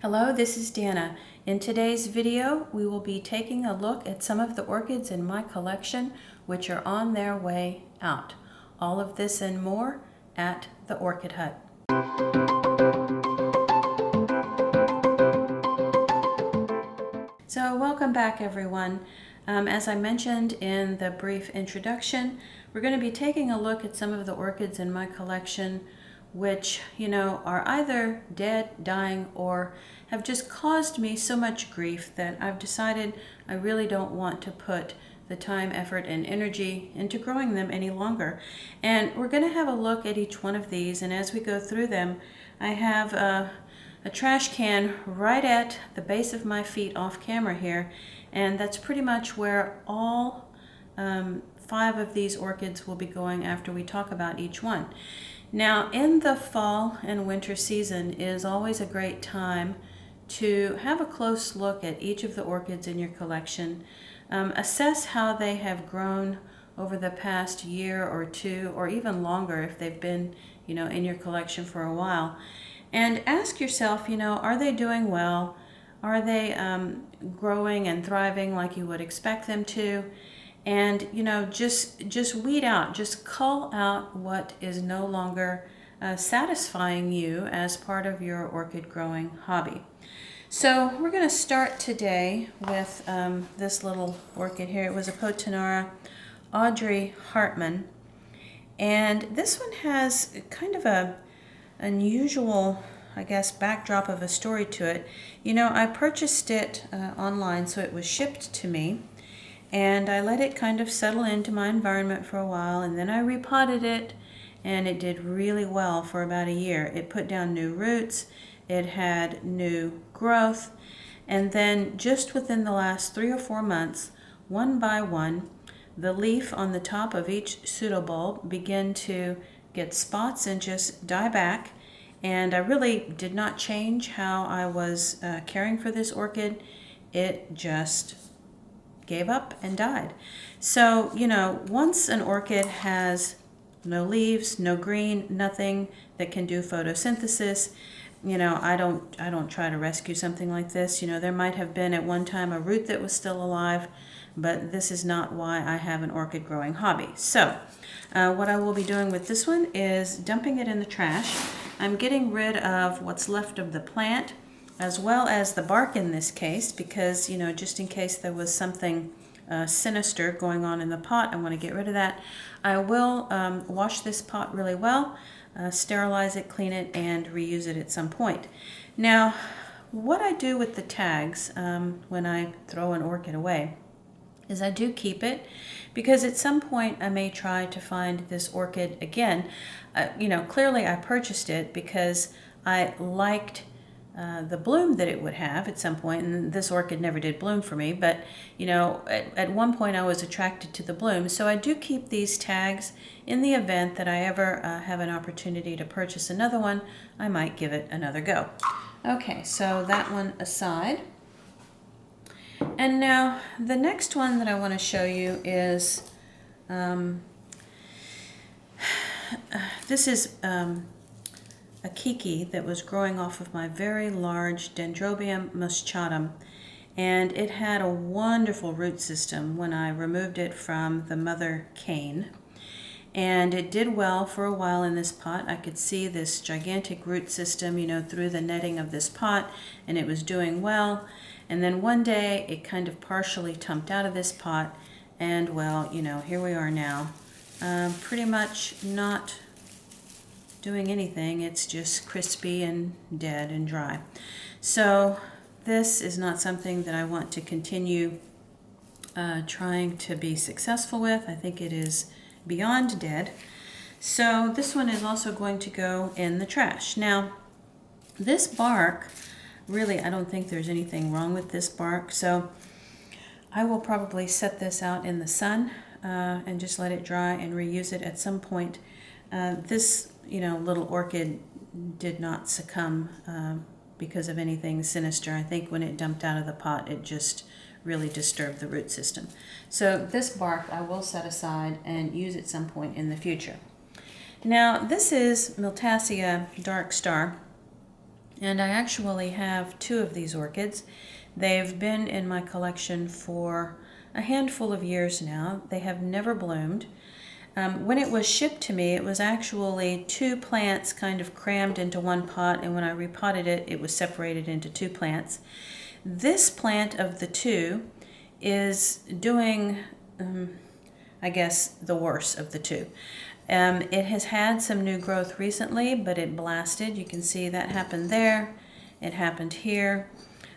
Hello, this is Dana. In today's video, we will be taking a look at some of the orchids in my collection which are on their way out. All of this and more at the Orchid Hut. So welcome back, everyone. As I mentioned in the brief introduction, we're going to be taking a look at some of the orchids in my collection which, are either dead, dying, or have just caused me so much grief that I've decided I really don't want to put the time, effort, and energy into growing them any longer. And we're going to have a look at each one of these, and as we go through them, I have a trash can right at the base of my feet off camera here, and that's pretty much where all 5 of these orchids will be going after we talk about each one. Now, in the fall and winter season is always a great time to have a close look at each of the orchids in your collection, assess how they have grown over the past year or two, or even longer if they've been, in your collection for a while, and ask yourself, are they doing well? Are they growing and thriving like you would expect them to? And just weed out, just cull out what is no longer satisfying you as part of your orchid growing hobby. So we're going to start today with this little orchid here. It was a Potinara Audrey Hartman, and this one has kind of a unusual, I guess, backdrop of a story to it. I purchased it online, so it was shipped to me. And I let it kind of settle into my environment for a while, and then I repotted it, and it did really well for about a year. It put down new roots, it had new growth, and then just within the last 3 or 4 months, one by one, the leaf on the top of each pseudobulb began to get spots and just die back. And I really did not change how I was caring for this orchid. It just gave up and died. So, once an orchid has no leaves, no green, nothing that can do photosynthesis, I don't try to rescue something like this. There might have been at one time a root that was still alive, but this is not why I have an orchid growing hobby. So, what I will be doing with this one is dumping it in the trash. I'm getting rid of what's left of the plant, as well as the bark in this case, because, just in case there was something sinister going on in the pot, I want to get rid of that. I will wash this pot really well, sterilize it, clean it, and reuse it at some point. Now, what I do with the tags when I throw an orchid away is I do keep it, because at some point I may try to find this orchid again. Clearly I purchased it because I liked the bloom that it would have at some point, and this orchid never did bloom for me, but at one point I was attracted to the bloom. So I do keep these tags in the event that I ever have an opportunity to purchase another one. I might give it another go. Okay, so that one aside. And now the next one that I want to show you is this is a kiki that was growing off of my very large Dendrobium moschatum, and it had a wonderful root system when I removed it from the mother cane, and it did well for a while in this pot. I could see this gigantic root system through the netting of this pot, and it was doing well. And then one day it kind of partially tumped out of this pot, and well, here we are now, pretty much not doing anything. It's just crispy and dead and dry. So this is not something that I want to continue trying to be successful with. I think it is beyond dead. So this one is also going to go in the trash. Now, this bark, really, I don't think there's anything wrong with this bark, so I will probably set this out in the sun and just let it dry and reuse it at some point. This little orchid did not succumb because of anything sinister. I think when it dumped out of the pot, it just really disturbed the root system. So this bark I will set aside and use at some point in the future. Now, this is Miltacia Dark Star, And I actually have 2 of these orchids. They've been in my collection for a handful of years now. They have never bloomed. When it was shipped to me, it was actually 2 plants kind of crammed into one pot, and when I repotted it, it was separated into 2 plants. This plant of the 2 is doing, I guess, the worst of the 2. It has had some new growth recently, but it blasted. You can see that happened there. It happened here.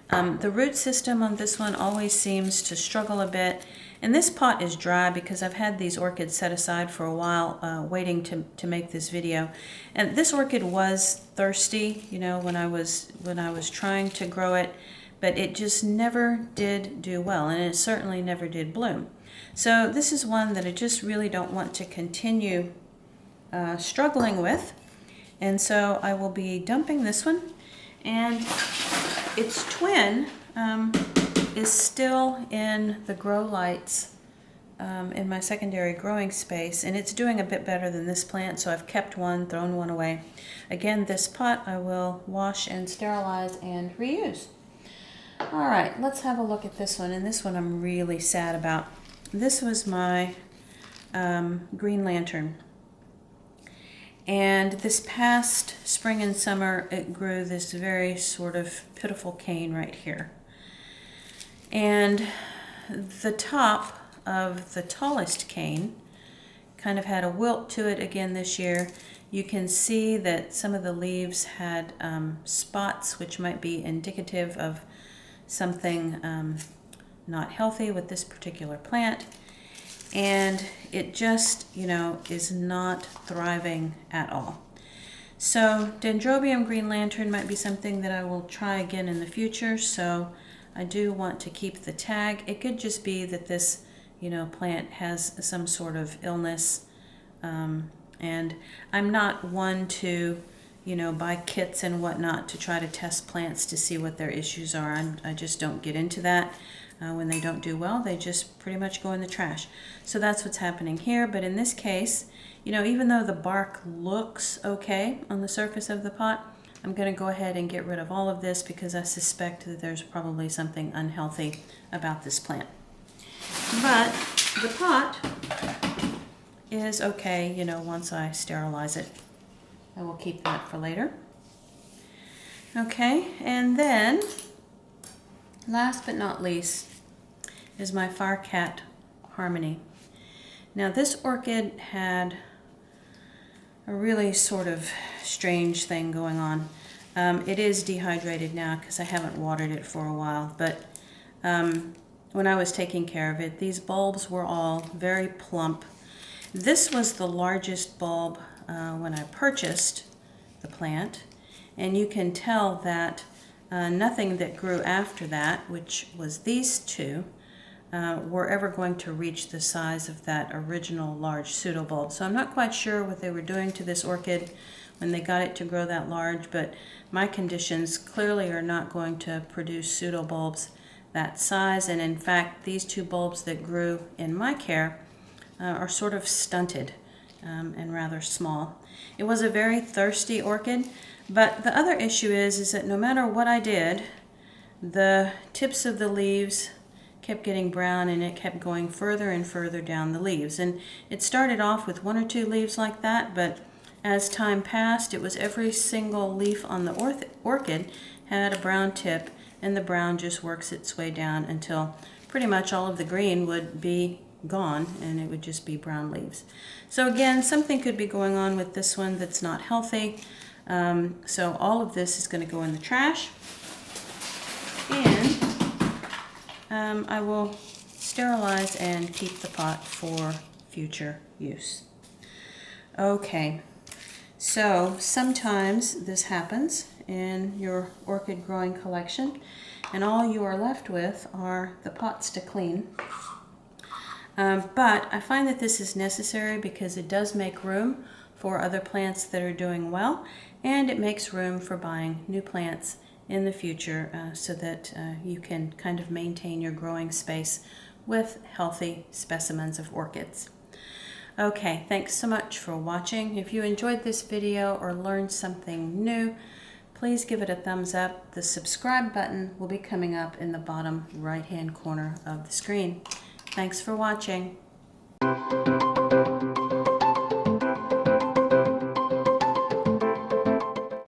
The root system on this one always seems to struggle a bit. And this pot is dry because I've had these orchids set aside for a while, waiting to make this video. And this orchid was thirsty, you know, when I was trying to grow it, but it just never did do well, and it certainly never did bloom. So this is one that I just really don't want to continue struggling with, and so I will be dumping this one. And its twin is still in the grow lights in my secondary growing space, and it's doing a bit better than this plant, so I've kept one, thrown one away. Again, this pot I will wash and sterilize and reuse. All right, let's have a look at this one, and this one I'm really sad about. This was my green lantern. And this past spring and summer, it grew this very sort of pitiful cane right here. And the top of the tallest cane kind of had a wilt to it again this year. You can see that some of the leaves had spots, which might be indicative of something not healthy with this particular plant. And it just, you know, is not thriving at all. So Dendrobium green lantern might be something that I will try again in the future. So I do want to keep the tag. It could just be that this, you know, plant has some sort of illness. And I'm not one to, you know, buy kits and whatnot to try to test plants to see what their issues are. I just don't get into that. When they don't do well, they just pretty much go in the trash. So that's what's happening here. But in this case, you know, even though the bark looks okay on the surface of the pot, I'm going to go ahead and get rid of all of this because I suspect that there's probably something unhealthy about this plant. But the pot is okay, you know, once I sterilize it. I will keep that for later. Okay, and then last but not least is my Firecat Harmony. Now this orchid had a really sort of strange thing going on. It is dehydrated now because I haven't watered it for a while, but when I was taking care of it, these bulbs were all very plump. This was the largest bulb when I purchased the plant, and you can tell that nothing that grew after that, which was these 2, were ever going to reach the size of that original large pseudobulb. So I'm not quite sure what they were doing to this orchid when they got it to grow that large, but my conditions clearly are not going to produce pseudobulbs that size. And in fact, these 2 bulbs that grew in my care are sort of stunted and rather small. It was a very thirsty orchid, but the other issue is that no matter what I did, the tips of the leaves kept getting brown, and it kept going further and further down the leaves. And it started off with 1 or 2 leaves like that, but as time passed, it was every single leaf on the orchid had a brown tip, and the brown just works its way down until pretty much all of the green would be gone, and it would just be brown leaves. So again, something could be going on with this one that's not healthy. So all of this is going to go in the trash, and I will sterilize and keep the pot for future use. Okay, so sometimes this happens in your orchid growing collection, and all you are left with are the pots to clean. But I find that this is necessary because it does make room for other plants that are doing well, and it makes room for buying new plants in the future so that you can kind of maintain your growing space with healthy specimens of orchids. Okay, thanks so much for watching. If you enjoyed this video or learned something new, please give it a thumbs up. The subscribe button will be coming up in the bottom right-hand corner of the screen. Thanks for watching.